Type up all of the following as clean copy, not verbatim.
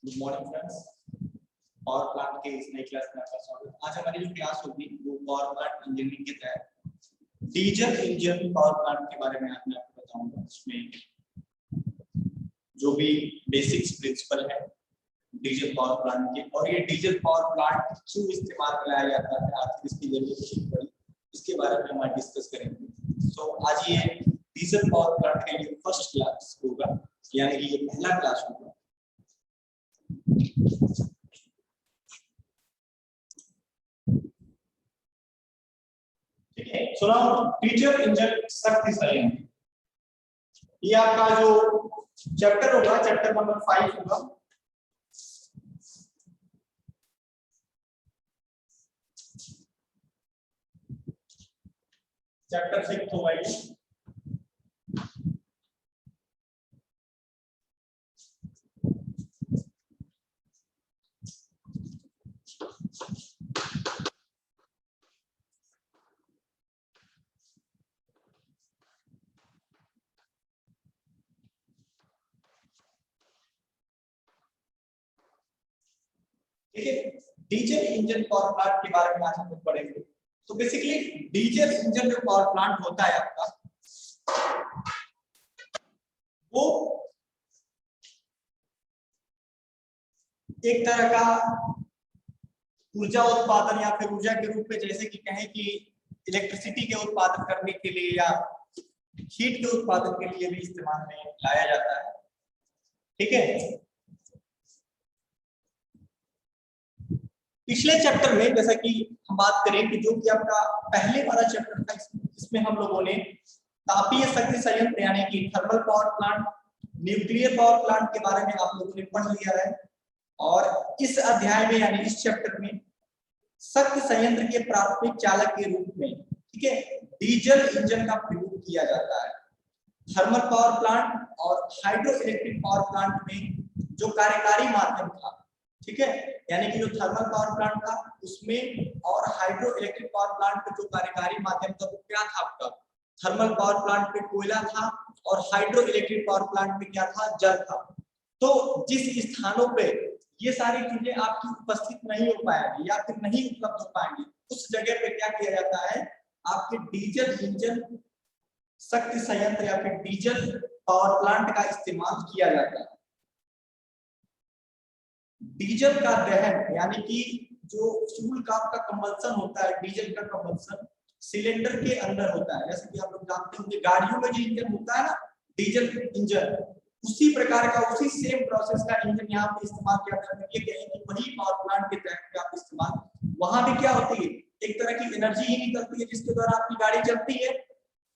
Good morning friends. Power plant के इस नई क्लास में आपका स्वागत। आज हमारी जो क्लास होगी वो पावर प्लांट इंजीनियरिंग के तहत डीजल इंजन पावर प्लांट के बारे में आज मैं आपको बताऊंगा। इसमें जो भी बेसिक्स प्रिंसिपल है डीजल पावर प्लांट के, और ये डीजल पावर प्लांट क्यों इस्तेमाल में लाया जाता है, आखिर इसकी जरूरत पड़ी, इसके बारे में हम आज डिस्कस करेंगे। तो आज ये डीजल पावर प्लांट के लिए फर्स्ट क्लास होगा, यानी कि ये पहला क्लास होगा। ठीक है, सुनो। डीजल इंजन शक्ति संयंत्र, ये आपका जो चैप्टर होगा चैप्टर नंबर 5 होगा। चैप्टर 6 होगा ये। ठीक है, डीजल इंजन पावर प्लांट के बारे में आज हम लोग पढ़ेंगे। तो बेसिकली डीजल इंजन जो पावर प्लांट होता है आपका, वो एक तरह का ऊर्जा उत्पादन या फिर ऊर्जा के रूप में, जैसे कि कहें कि इलेक्ट्रिसिटी के उत्पादन करने के लिए या हीट के उत्पादन के लिए भी इस्तेमाल में लाया जाता है। ठीक है, पिछले चैप्टर में जैसा कि हम बात करें कि जो कि आपका पहले वाला चैप्टर था, इसमें हम लोगों ने तापीय शक्ति संयंत्र यानी कि thermal power plant, nuclear power plant के बारे में आप लोगों ने पढ़ लिया है। और इस अध्याय में यानी इस चैप्टर में शक्ति संयंत्र के प्राथमिक चालक के रूप में, ठीक है, डीजल इंजन का प्रयोग किया जाता है। थर्मल पावर प्लांट और हाइड्रो इलेक्ट्रिक पावर प्लांट में जो कार्यकारी माध्यम था, ठीक है, यानी कि जो थर्मल पावर प्लांट था उसमें और हाइड्रो इलेक्ट्रिक पावर प्लांट का जो कार्यकारी माध्यम था वो क्या था आपका, थर्मल पावर प्लांट पे कोयला था और हाइड्रो इलेक्ट्रिक पावर प्लांट पे क्या था, जल था। तो जिस स्थानों पे ये सारी चीजें आपकी उपस्थित नहीं हो पाएंगी या फिर नहीं उपलब्ध हो पाएंगी, उस जगह पे क्या किया जाता है, आपके डीजल इंजन शक्ति संयंत्र या फिर डीजल पावर प्लांट का इस्तेमाल किया जाता है। डीजल का दहन यानी कि जो फ्यूल का आपका कंबल्सन होता है, डीजल का कंबल्सन सिलेंडर के अंदर होता है। जैसे कि आप लोग जानते होंगे गाड़ियों में जो इंजन होता है ना, डीजल इंजन, उसी प्रकार का उसी सेम प्रोसेस का इंजन यहाँ पे इस्तेमाल किया जाता है। ये कहें कि वही पावर प्लांट के तहत आप इस्तेमाल, वहां भी क्या होती है, एक तरह की एनर्जी ही निकलती है जिसके द्वारा आपकी गाड़ी चलती है,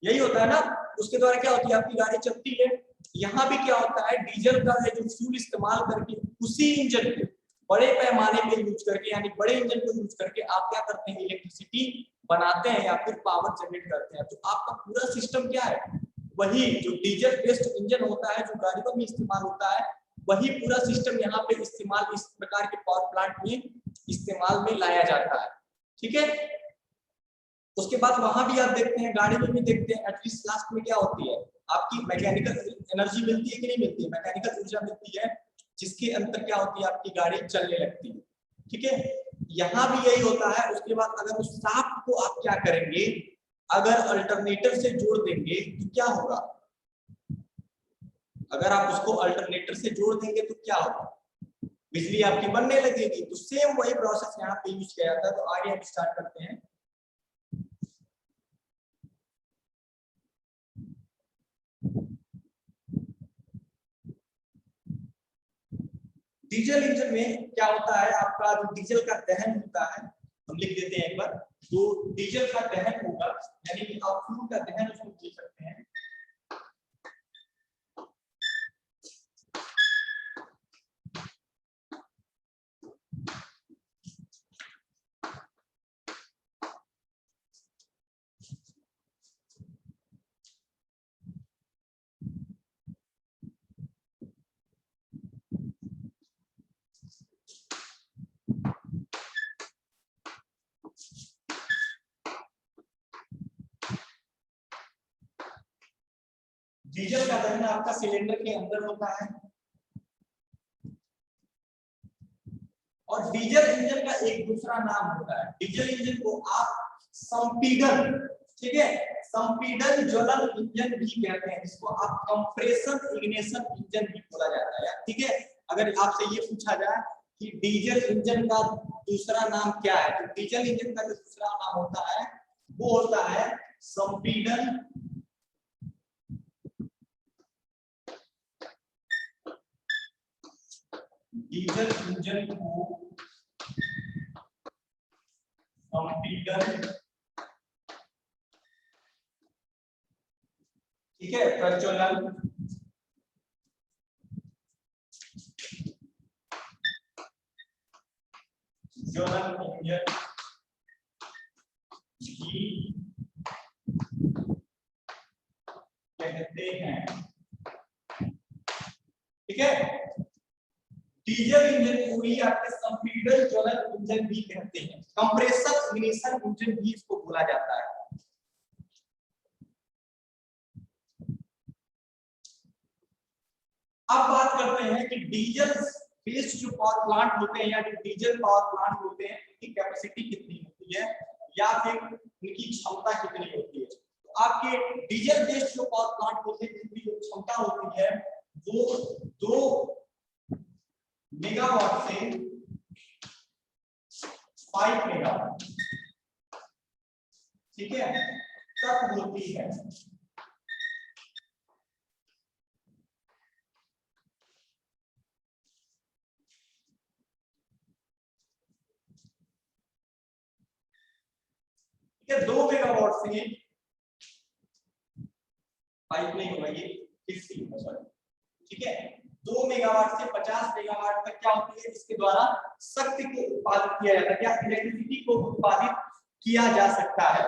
यही होता है ना, उसके द्वारा क्या होती है, आपकी गाड़ी चलती है। यहाँ भी क्या होता है, डीजल का है जो फ्यूल इस्तेमाल करके उसी इंजन पे बड़े पैमाने पे यूज करके, यानी बड़े इंजन को यूज करके आप क्या करते हैं, इलेक्ट्रिसिटी बनाते हैं या फिर पावर जनरेट करते हैं। तो आपका पूरा सिस्टम क्या है, वही जो डीजल बेस्ड इंजन होता है जो गाड़ियों में इस्तेमाल होता है, वही पूरा सिस्टम यहाँ पे इस्तेमाल इस प्रकार के पावर प्लांट में इस्तेमाल में लाया जाता है। ठीक है, उसके बाद वहां भी आप देखते हैं, गाड़ी में भी देखते हैं, एटलीस्ट लास्ट में क्या होती है, आपकी मैकेनिकल एनर्जी मिलती है कि नहीं मिलती है, मैकेनिकल ऊर्जा मिलती है, जिसके अंदर क्या होती है, आपकी गाड़ी चलने लगती है। ठीक है, यहाँ भी यही होता है। उसके बाद अगर उस शाफ्ट को आप क्या करेंगे, अगर अल्टरनेटर से जोड़ देंगे तो क्या होगा, अगर आप उसको अल्टरनेटर से जोड़ देंगे तो क्या होगा, बिजली आपकी बनने लगेगी। तो सेम वही प्रोसेस यहाँ पे यूज किया जाता है। तो आगे हम स्टार्ट करते हैं। डीजल इंजन में क्या होता है, आपका जो डीजल का दहन होता है, हम लिख देते हैं एक बार, जो डीजल का दहन होगा यानी कि आप फ्यूल का दहन उसको बोल सकते हैं। डीजल का दहन आपका सिलेंडर के अंदर होता है। और डीजल इंजन का एक दूसरा नाम होता है, डीजल इंजन को आप संपीडन, ठीक है, संपीडन ज्वलन इंजन भी कहते हैं, जिसको आप कंप्रेशन इग्निशन इंजन भी बोला जाता है, ठीक है। अगर आपसे ये पूछा जाए कि डीजल इंजन का दूसरा नाम क्या है, तो डीजल इंजन का जो दूसरा नाम होता है वो होता है संपीडन डीजल इंजन को संपीडन, ठीक है, प्रज्वलन ज्वलन इंजन भी कहते हैं, ठीक है। डीजल इंजन को ही आपके संपीडन ज्वलन इंजन भी कहते हैं, कंप्रेसर इग्निशन इंजन भी इसको बोला जाता है। अब बात करते हैं कि डीजल बेस्ड जो पावर प्लांट होते हैं या जो डीजल पावर प्लांट होते हैं उनकी कैपेसिटी कितनी होती है या फिर उनकी क्षमता कितनी होती है। तो आपके डीजल बेस्ड जो पावर प्लांट होते हैं उनकी जो क्षमता होती है वो 2 मेगावाट से 5 मेगावाट, ठीक है, तक होती है। ठीक है, 2 मेगावाट से 5 नहीं होगा ये 50 होगा, सॉरी, ठीक है। 2 मेगावाट से 50 मेगावाट तक क्या होती है, इसके द्वारा शक्ति को उत्पादित किया जाता है, क्या इलेक्ट्रिसिटी को उत्पादित किया जा सकता है।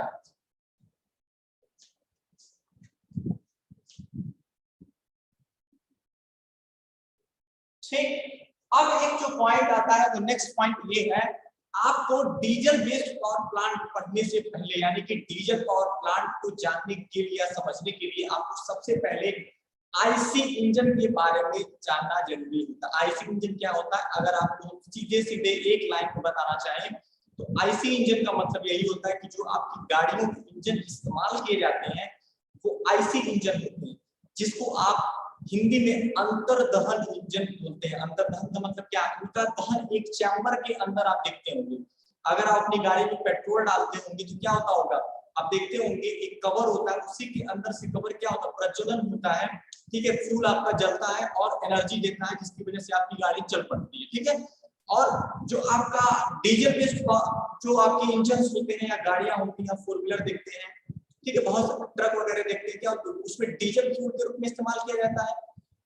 ठीक, अब एक जो पॉइंट आता है, तो नेक्स्ट पॉइंट ये है, आपको डीजल बेस्ड पावर प्लांट पढ़ने से पहले यानी कि डीजल पावर प्लांट को जानने के लिए या समझने के लिए आपको सबसे पहले आईसी इंजन के बारे में जानना जरूरी होता है। आईसी इंजन क्या होता है, अगर आपको सीधे सीधे एक लाइन में बताना चाहें तो आईसी इंजन का मतलब यही होता है कि जो आपकी गाड़ियों के इंजन इस्तेमाल किए जाते हैं वो आईसी इंजन होते हैं, जिसको आप हिंदी में अंतर्दहन इंजन बोलते हैं। अंतर्दहन का मतलब क्या है, उनका दहन एक चैम्बर के अंदर आप देखते होंगे। अगर आप अपनी गाड़ी में पेट्रोल डालते होंगे तो क्या होता होगा, आप देखते होंगे एक कवर होता है, उसी के अंदर से कवर क्या होता है, प्रज्वलन होता है, ठीक है, फ्यूल आपका जलता है और एनर्जी देता है, जिसकी वजह से आपकी गाड़ी चल पड़ती है, ठीक है। और जो आपका डीजल बेस्ड जो आपके इंजन होते हैं या गाड़ियां होती हैं, 4 व्हीलर देखते हैं, ठीक है, बहुत ट्रक वगैरह देखते हैं, क्या उसमें डीजल फ्यूल के रूप में इस्तेमाल किया जाता है।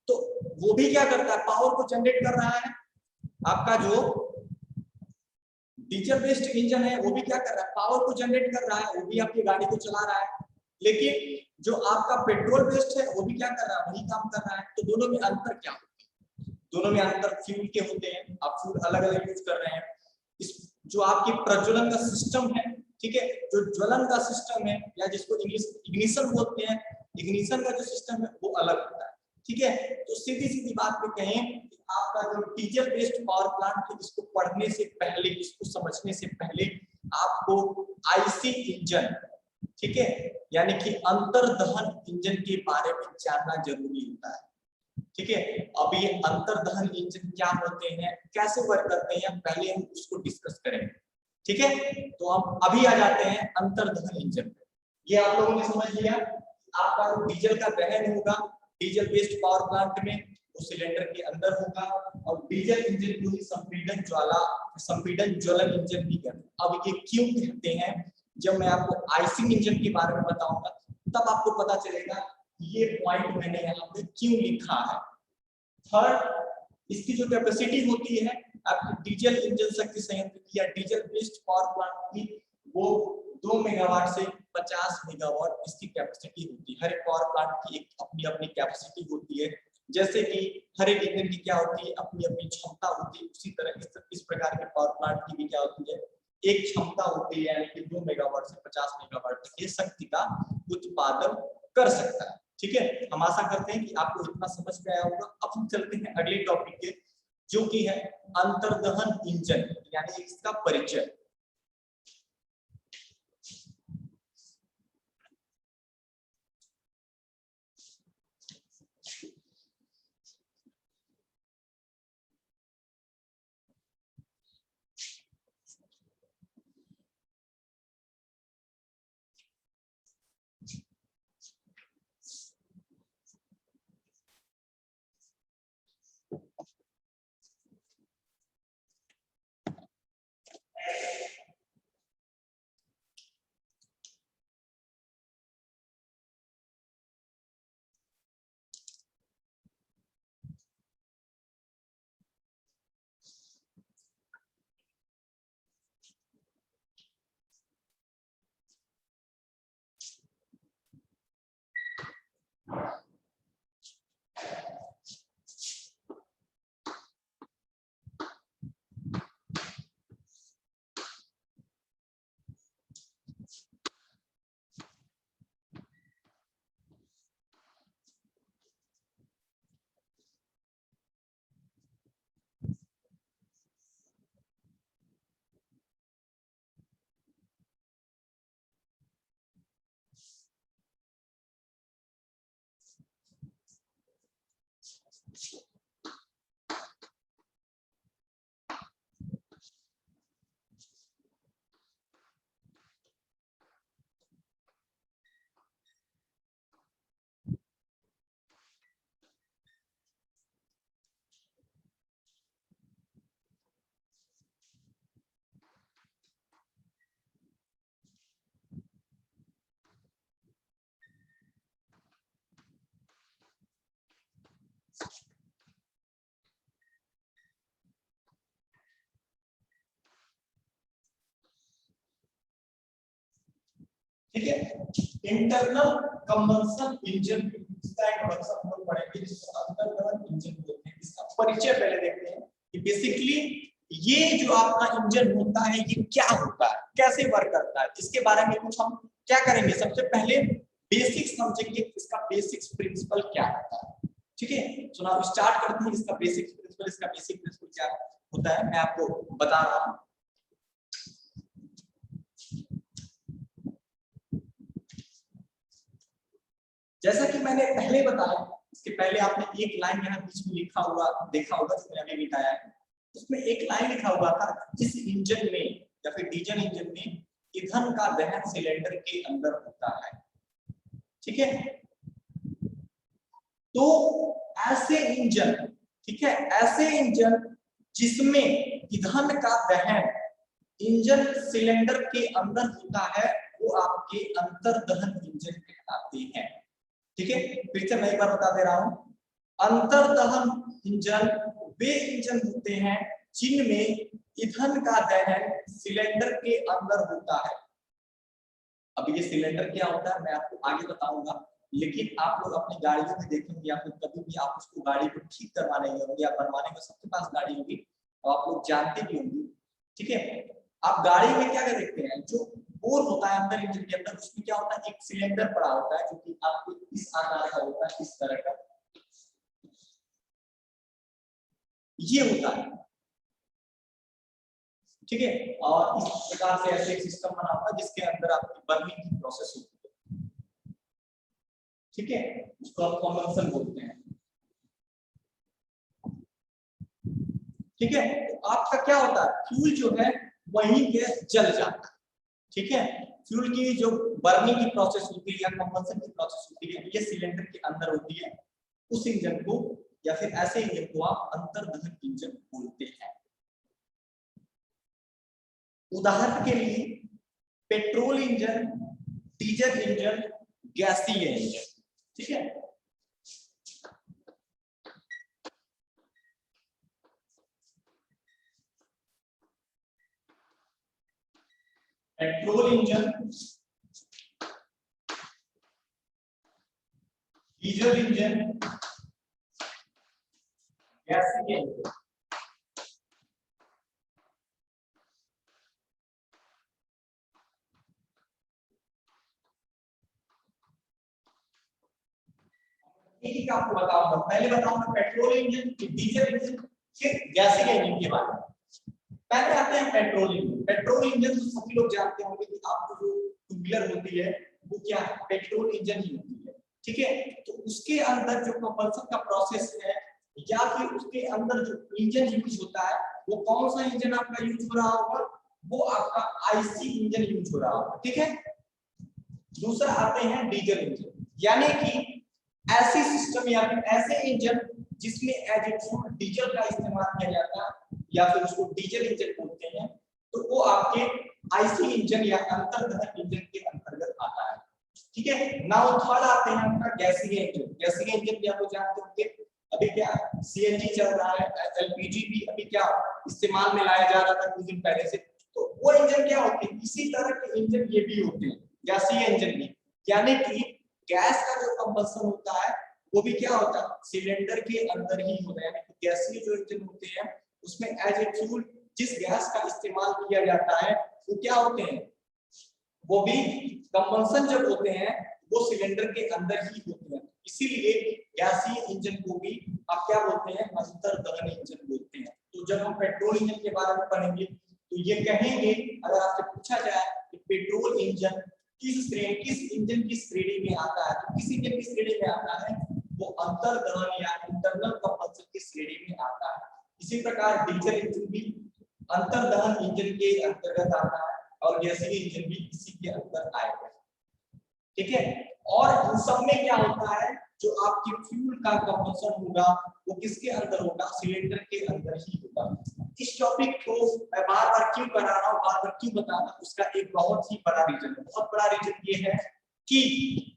तो वो भी क्या करता है, पावर को जनरेट कर रहा है। आपका जो डीजल बेस्ड इंजन है वो भी क्या कर रहा है, पावर को जनरेट कर रहा है, वो भी आपकी गाड़ी को चला रहा है। लेकिन जो आपका पेट्रोल बेस्ड है वो भी क्या कर रहा है, वही काम कर रहा है। तो दोनों में अंतर क्या होता है, दोनों में अंतर फ्यूल के होते हैं, आप फ्यूल अलग अलग यूज कर रहे हैं। इस जो आपकी प्रज्वलन का सिस्टम है, ठीक है, जो ज्वलन का सिस्टम है या जिसको इंग्लिश इग्निशन बोलते हैं, इग्निशन का जो सिस्टम है वो अलग होता है, ठीक है। तो सीधी सीधी बात में कहें, आपका जो डीजल बेस्ड पावर प्लांट है इसको पढ़ने से पहले, इसको समझने से पहले आपको आईसी इंजन, ठीक है, यानी कि अंतर्दहन इंजन के बारे में जानना जरूरी होता है, ठीक है। अब ये अंतर्दहन इंजन क्या होते हैं, कैसे वर्क करते हैं, पहले हम उसको डिस्कस करेंगे, ठीक है। तो हम अभी आ जाते हैं अंतर्दहन इंजन पे। ये आप लोगों ने समझ लिया, आपका डीजल का दहन होगा डीजल बेस्ड पावर प्लांट में, वो सिलेंडर के अंदर होगा, और डीजल इंजन को ही संपीड़न ज्वलन इंजन भी कहते हैं। अब ये क्यों कहते हैं, जब मैं आपको आइसिंग इंजन के बारे में बताऊंगा तब आपको पता चलेगा ये पॉइंट मैंने यहाँ पे क्यों लिखा है। थर्ड, इसकी जो कैपेसिटी होती है आपकी डीजल इंजन शक्ति संयंत्र की या डीजल बेस्ड पावर प्लांट की, वो 2 मेगावाट से 50 मेगावाट इसकी कैपेसिटी होती है। हर एक पावर प्लांट की एक अपनी अपनी कैपेसिटी होती है, जैसे कि हर एक इंजन की क्या होती है, अपनी अपनी क्षमता होती है, उसी तरह इस प्रकार के पावर प्लांट की भी क्या होती है, एक क्षमता होती है, यानी कि 2 मेगावाट से 50 मेगावाट तक ये शक्ति का उत्पादन कर सकता है, ठीक है। हम आशा करते हैं कि आपको इतना समझ में आया होगा। अब हम चलते हैं अगले टॉपिक के, जो कि है अंतर्दहन इंजन, यानी इसका परिचय। ठीक है, इंटरनल कंबंशन इंजन, इसका इंट्रोडक्शन हम लोग पढ़ेंगे, जिसको अंतर्दहन इंजन बोलते हैं। इसका परिचय पहले देखते हैं कि बेसिकली ये जो आपका इंजन होता है ये क्या होता है, कैसे वर्क करता है, इसके बारे में कुछ हम क्या करेंगे। सबसे पहले बेसिक्स समझेंगे, इसका बेसिक्स प्रिंसिपल क्या होता है। ठीक है, तो ना स्टार्ट करते हैं इसका बेसिक प्रिंसिपल। इसका बेसिक प्रिंसिपल क्या होता है मैं आपको बता रहा हूं। जैसा कि मैंने पहले बताया, इसके पहले आपने एक लाइन यहाँ बीच में लिखा हुआ देखा होगा, जो मैंने अभी लिखाया है। उसमें एक लाइन लिखा हुआ था, इस इंजन में या फिर डीजल इंजन में ईंधन का दहन सिलेंडर के अंदर होता है। ठीक है, तो ऐसे इंजन, ठीक है, ऐसे इंजन जिसमें ईंधन का दहन इंजन सिलेंडर के अंदर होता है, वो आपके अंतर्दहन इंजन कहलाते हैं। ठीक है, फिर से मैं एक बार बता दे रहा हूं, अंतर्दहन इंजन वे इंजन होते हैं जिनमें ईंधन का दहन सिलेंडर के अंदर होता है। अब ये सिलेंडर क्या होता है मैं आपको आगे बताऊंगा, लेकिन आप लोग अपनी गाड़ियों में देखेंगे या फिर कभी भी आप उसको गाड़ी को ठीक करवाने होंगे या बनवाने में सबके पास गाड़ी होगी और आप लोग जानते भी होंगे। ठीक है, आप गाड़ी में क्या देखते हैं, जो बोर होता है अंदर इंजन के अंदर, उसमें क्या होता है, एक सिलेंडर पड़ा होता है जो कि आपको इस आकार का होता है, इस तरह का ये होता है। ठीक है, और इस प्रकार से ऐसे एक सिस्टम बना होता है जिसके अंदर आपकी बर्निंग की प्रोसेस होती है। ठीक है, उसको आप कंबंशन बोलते हैं। ठीक है, तो आपका क्या होता है, फ्यूल जो है वही गैस जल जाता है। ठीक है, फ्यूल की जो बर्निंग की प्रोसेस होती है या कंबंशन की प्रोसेस होती है, ये सिलेंडर के अंदर होती है। उस इंजन को या फिर ऐसे इंजन को आप अंतर्दहन इंजन बोलते हैं। उदाहरण के लिए पेट्रोल इंजन, डीजल इंजन, गैसीय इंजन। ठीक है, पेट्रोल इंजन, डीजल इंजन, गैसीय इंजन। एक आपको बताऊंगा, पहले बताऊंगा पेट्रोल इंजन, डीजल इंजन, फिर गैसीय इंजन के बारे में पहले आते हैं पेट्रोल इंजन। पेट्रोल इंजन तो सभी लोग जानते होंगे कि आपको जो टू व्हीलर होती है वो क्या है, पेट्रोल इंजन ही होती है, ठीक है। तो उसके अंदर जो कंबशन का प्रोसेस है या फिर उसके अंदर जो इंजन यूज होता है वो कौन सा इंजन आपका यूज हो रहा होगा, वो आपका आईसी इंजन यूज हो रहा होगा, ठीक है। दूसरा आते हैं डीजल इंजन, यानी कि ऐसी सिस्टम या फिर ऐसे इंजन जिसमें एज ए फ्यूल डीजल का इस्तेमाल किया जाता है या फिर उसको डीजल इंजन बोलते हैं, तो वो आपके आईसी इंजन या अंतर्दहन इंजन के अंतर्गत आता है, ठीक है। नाउ थर्ड आते हैं आपका गैसीय इंजन। गैसीय इंजन भी आप लोग जानते होंगे, अभी क्या सीएनजी चल रहा है, एलपीजी भी अभी क्या इस्तेमाल में लाया जा रहा था कुछ दिन पहले से, तो वो इंजन क्या होते हैं, इसी तरह के इंजन ये भी होते हैं, गैसीय इंजन भी, यानी कि गैस का जो कंबशन होता है वो भी क्या होता है सिलेंडर के अंदर ही होता है, यानी कि गैसीय जो इंजन होते हैं उसमें एज ए फ्यूल जिस गैस का इस्तेमाल किया जाता है वो क्या होते हैं, वो भी कंबशन जब होते हैं वो सिलेंडर के अंदर ही होते हैं, इसीलिए गैसीय इंजन को भी आप क्या बोलते हैं, अंतर्दहन इंजन बोलते हैं। तो जब हम पेट्रोल इंजन के बारे में पढ़ेंगे तो ये कहेंगे, अगर आपसे पूछा जाए कि पेट्रोल इंजन किस इंजन की श्रेणी में आता है, तो किस इंजन की श्रेणी में आता है, वो अंतर्दहन या इंटरनल कंबशन की श्रेणी में आता है। इसी प्रकार डीजल इंजन भी अंतर्दहन इंजन के अंतर्गत आता है और गैसीय इंजन भी इसी के अंदर आएगा, ठीक है। और इन सब में क्या होता है, जो आपके फ्यूल का कंबशन होगा वो किसके अंदर होगा, सिलेंडर के अंदर ही होगा। इस टॉपिक को मैं बार बार क्यों करा रहा हूँ, बार बार क्यों बता रहा हूँ, उसका एक बहुत ही बड़ा रीजन है। बहुत बड़ा रीजन ये है कि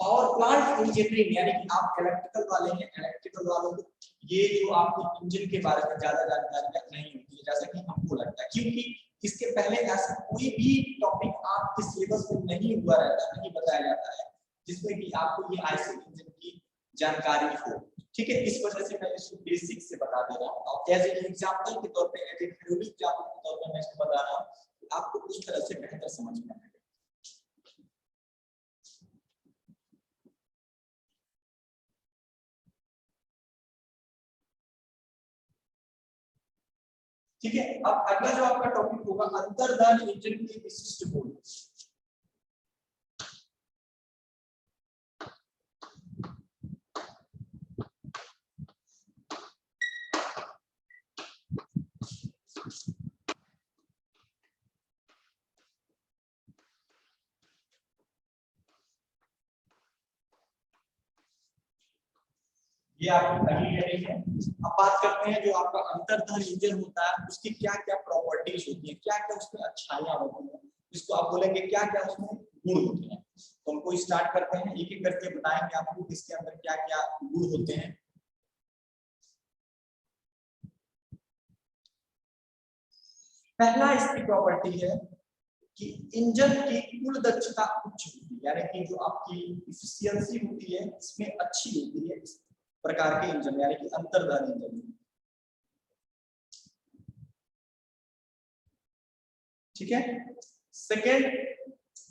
पावर प्लांट इंजीनियरिंग, यानी कि आप इलेक्ट्रिकल वाले हैं, इलेक्ट्रिकल वालों को ये जो आपको इंजन के बारे में ज्यादा जानकारी नहीं होती है जैसा कि हमको लगता है, क्योंकि इसके पहले ऐसा कोई भी टॉपिक आपके सिलेबस में नहीं हुआ रहता, नहीं बताया जाता है जिसमें कि आपको ये आईसी इंजन की जानकारी हो, ठीक है। इस वजह से मैं इसको बेसिक से बता दे रहा हूँ और एज एन एग्जांपल के तौर पे, एज ए थ्योरी एग्जांपल के तौर पे मैं इसको बता रहा हूँ, आपको उस तरह से बेहतर समझ में आएगा। ठीक है, अब अगला जो आपका टॉपिक होगा अंतर्दहन इंजन के विशिष्ट गुण। ये आपकी पहली हेडिंग है। अब बात करते हैं जो आपका अंतर्दहन इंजन होता है उसकी क्या क्या प्रॉपर्टीज होती है, क्या क्या उसमें अच्छाइयां होती हैं, इसको आप बोलेंगे क्या क्या उसमें गुण होते हैं। तो हमको स्टार्ट करते हैं, एक एक करके बताएंगे आपको इसके अंदर क्या क्या गुण होते हैं। पहला इसकी प्रॉपर्टी है कि इंजन की कुल दक्षता उच्च होती है, यानी कि जो आपकी इफिशियंसी होती है इसमें अच्छी होती है इस प्रकार के इंजन, यानी कि अंतर्दहन इंजन, ठीक है। सेकेंड,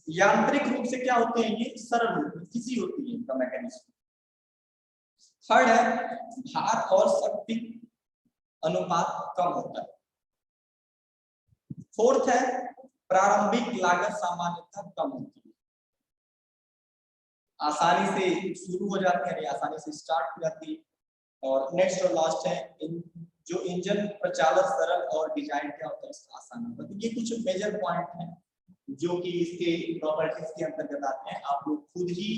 यांत्रिक रूप से क्या होते हैं, ये सरल होते हैं, इजी होती है इनका मैकेनिज्म। थर्ड है भार और शक्ति अनुपात कम होता है। फोर्थ है प्रारंभिक लागत सामान्यतः कम होती है, आसानी से शुरू हो जाती है, आसानी से स्टार्ट हो जाती है। और नेक्स्ट और लास्ट है जो इंजन प्रचालन सरल और डिजाइन क्या होता है इसका आसान होता है। तो ये कुछ मेजर पॉइंट हैं जो कि इसके प्रॉपर्टीज के अंतर्गत आते हैं। आप लोग खुद ही,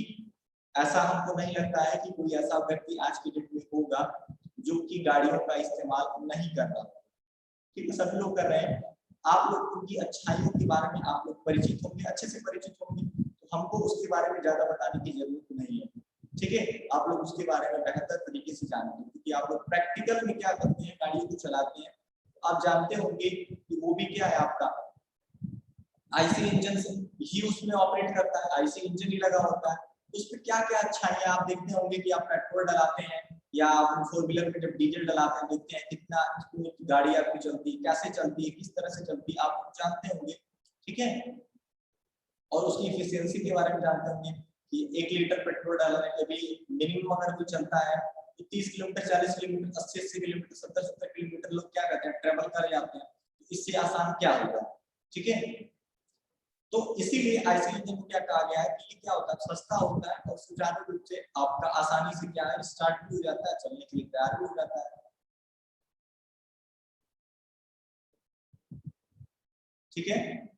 ऐसा हमको नहीं लगता है कि कोई ऐसा व्यक्ति आज के डेट में होगा जो कि गाड़ियों का इस्तेमाल नहीं कर रहा, क्योंकि सभी लोग कर रहे हैं। आप लोग उनकी अच्छाइयों के बारे में आप लोग परिचित होंगे, अच्छे से परिचित होंगे, तो हमको उसके बारे में ज्यादा बताने की जरूरत नहीं है, ठीक है। आप लोग उसके बारे में बेहतर तरीके से जानते हैं क्योंकि आप लोग प्रैक्टिकल में क्या करते हैं, गाड़ियों को चलाते हैं, आप जानते होंगे कि वो भी क्या है आपका आईसी इंजन से ही उसमें ऑपरेट करता है, आईसी इंजन ही लगा होता है। उसमें क्या क्या अच्छाई आप देखते होंगे कि आप पेट्रोल डलाते हैं या आप फोर व्हीलर में जब डीजल डलाते हैं देखते हैं कितना गाड़ी आपकी चलती है, कैसे चलती है, किस तरह से चलती है, आप जानते होंगे, ठीक है। और उसकी इफिशियंसी के बारे में जानते होंगे कि 1 लीटर पेट्रोल डालने के भी मिनिमम अगर कोई चलता है तो 30 किलोमीटर, 40 किलोमीटर, 80 किलोमीटर, 70 किलोमीटर लोग क्या करते हैं, ट्रेवल कर जाते हैं। इससे आसान क्या होगा, ठीक है। तो इसीलिए आईसी इंजन को क्या कहा गया है कि ये क्या होता है, सस्ता होता है और सुचारू रूप से आपका आसानी से क्या है, स्टार्ट भी हो जाता है, चलने के लिए तैयार भी हो जाता है, ठीक है।